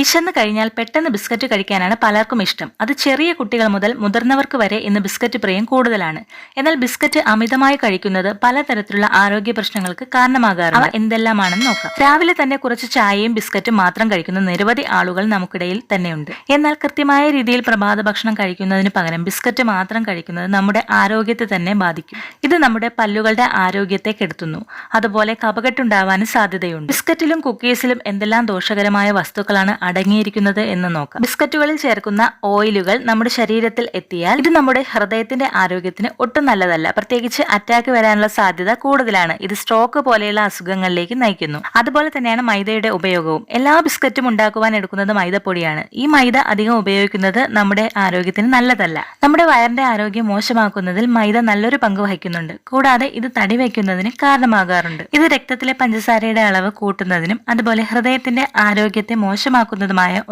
വിശന്ന് കഴിഞ്ഞാൽ പെട്ടെന്ന് ബിസ്ക്കറ്റ് കഴിക്കാനാണ് പലർക്കും ഇഷ്ടം. അത് ചെറിയ കുട്ടികൾ മുതൽ മുതിർന്നവർക്ക് വരെ ഇന്ന് ബിസ്ക്കറ്റ് പ്രിയം കൂടുതലാണ്. എന്നാൽ ബിസ്ക്കറ്റ് അമിതമായി കഴിക്കുന്നത് പലതരത്തിലുള്ള ആരോഗ്യ പ്രശ്നങ്ങൾക്ക് കാരണമാകാറുണ്ട്. എന്തെല്ലാമാണെന്ന് നോക്കാം. രാവിലെ തന്നെ കുറച്ച് ചായയും ബിസ്ക്കറ്റും മാത്രം കഴിക്കുന്ന നിരവധി ആളുകൾ നമുക്കിടയിൽ തന്നെയുണ്ട്. എന്നാൽ കൃത്യമായ രീതിയിൽ പ്രഭാത ഭക്ഷണം കഴിക്കുന്നതിന് പകരം ബിസ്ക്കറ്റ് മാത്രം കഴിക്കുന്നത് നമ്മുടെ ആരോഗ്യത്തെ തന്നെ ബാധിക്കും. ഇത് നമ്മുടെ പല്ലുകളുടെ ആരോഗ്യത്തെ കെടുത്തുന്നു. അതുപോലെ കഫക്കെട്ടുണ്ടാവാനും സാധ്യതയുണ്ട്. ബിസ്ക്കറ്റിലും കുക്കീസിലും എന്തെല്ലാം ദോഷകരമായ വസ്തുക്കളാണ് അടങ്ങിയിരിക്കുന്നത് എന്ന് നോക്കാം. ബിസ്ക്കറ്റുകളിൽ ചേർക്കുന്ന ഓയിലുകൾ നമ്മുടെ ശരീരത്തിൽ എത്തിയാൽ ഇത് നമ്മുടെ ഹൃദയത്തിന്റെ ആരോഗ്യത്തിന് ഒട്ടും നല്ലതല്ല. പ്രത്യേകിച്ച് അറ്റാക്ക് വരാനുള്ള സാധ്യത കൂടുതലാണ്. ഇത് സ്ട്രോക്ക് പോലെയുള്ള അസുഖങ്ങളിലേക്ക് നയിക്കുന്നു. അതുപോലെ തന്നെയാണ് മൈദയുടെ ഉപയോഗവും. എല്ലാ ബിസ്ക്കറ്റും ഉണ്ടാക്കുവാൻ എടുക്കുന്നത് മൈദപ്പൊടിയാണ്. ഈ മൈദ അധികം ഉപയോഗിക്കുന്നത് നമ്മുടെ ആരോഗ്യത്തിന് നല്ലതല്ല. നമ്മുടെ വയറിന്റെ ആരോഗ്യം മോശമാക്കുന്നതിൽ മൈദ നല്ലൊരു പങ്ക് വഹിക്കുന്നുണ്ട്. കൂടാതെ ഇത് തടി വയ്ക്കുന്നതിന് കാരണമാകാറുണ്ട്. ഇത് രക്തത്തിലെ പഞ്ചസാരയുടെ അളവ് കൂട്ടുന്നതിനും അതുപോലെ ഹൃദയത്തിന്റെ ആരോഗ്യത്തെ മോശമാക്കുന്നതുമായ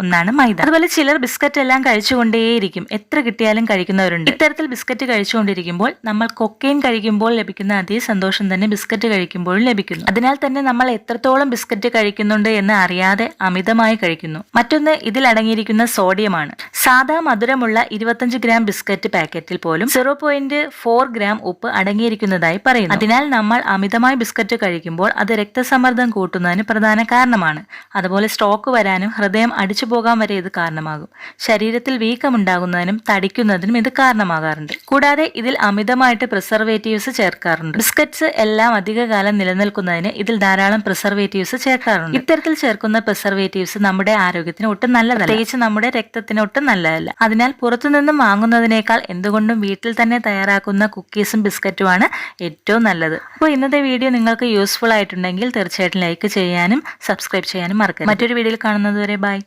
ഒന്നാണ് മൈദ. അതുപോലെ ചിലർ ബിസ്ക്കറ്റ് എല്ലാം കഴിച്ചുകൊണ്ടേയിരിക്കും. എത്ര കിട്ടിയാലും കഴിക്കുന്നവരുണ്ട്. ഇത്തരത്തിൽ ബിസ്ക്കറ്റ് കഴിച്ചുകൊണ്ടിരിക്കുമ്പോൾ നമ്മൾ കൊക്കൈൻ കഴിക്കുമ്പോൾ ലഭിക്കുന്ന അതേ സന്തോഷം തന്നെ ബിസ്ക്കറ്റ് കഴിക്കുമ്പോഴും ലഭിക്കുന്നു. അതിനാൽ തന്നെ നമ്മൾ എത്രത്തോളം ബിസ്ക്കറ്റ് കഴിക്കുന്നുണ്ട് എന്ന് അറിയാതെ അമിതമായി കഴിക്കുന്നു. മറ്റൊന്ന് ഇതിൽ അടങ്ങിയിരിക്കുന്ന സോഡിയമാണ്. സാധാ മധുരമുള്ള 25 ഗ്രാം ബിസ്ക്കറ്റ് പാക്കറ്റിൽ പോലും 0.4 ഗ്രാം ഉപ്പ് അടങ്ങിയിരിക്കുന്നതായി പറയുന്നു. അതിനാൽ നമ്മൾ അമിതമായി ബിസ്ക്കറ്റ് കഴിക്കുമ്പോൾ അത് രക്തസമ്മർദ്ദം കൂട്ടുന്നതിന് പ്രധാന കാരണമാണ്. അതുപോലെ സ്ട്രോക്ക് വരാനും ഹൃദയം അടിച്ചു പോകാൻ വരെ ഇത് കാരണമാകും. ശരീരത്തിൽ വീക്കമുണ്ടാകുന്നതിനും തടിക്കുന്നതിനും ഇത് കാരണമാകാറുണ്ട്. കൂടാതെ ഇതിൽ അമിതമായിട്ട് പ്രിസർവേറ്റീവ്സ് ചേർക്കാറുണ്ട്. ബിസ്ക്കറ്റ്സ് എല്ലാം അധികകാലം നിലനിൽക്കുന്നതിന് ഇതിൽ ധാരാളം പ്രിസർവേറ്റീവ്സ് ചേർക്കാറുണ്ട്. ഇത്തരത്തിൽ ചേർക്കുന്ന പ്രിസർവേറ്റീവ്സ് നമ്മുടെ ആരോഗ്യത്തിന് ഒട്ടും നല്ലതല്ല. പ്രത്യേകിച്ച് നമ്മുടെ രക്തത്തിന് ഒട്ടും നല്ലതല്ല. അതിനാൽ പുറത്തുനിന്നും വാങ്ങുന്നതിനേക്കാൾ എന്തുകൊണ്ടും വീട്ടിൽ തന്നെ തയ്യാറാക്കുന്ന കുക്കീസും ബിസ്ക്കറ്റുമാണ് ഏറ്റവും നല്ലത്. അപ്പോൾ ഇന്നത്തെ വീഡിയോ നിങ്ങൾക്ക് യൂസ്ഫുൾ ആയിട്ടുണ്ടെങ്കിൽ തീർച്ചയായിട്ടും ലൈക്ക് ചെയ്യാനും സബ്സ്ക്രൈബ് ചെയ്യാനും മറക്കരുത്. മറ്റൊരു വീഡിയോയിൽ കാണുന്നതുവരെ ബൈ.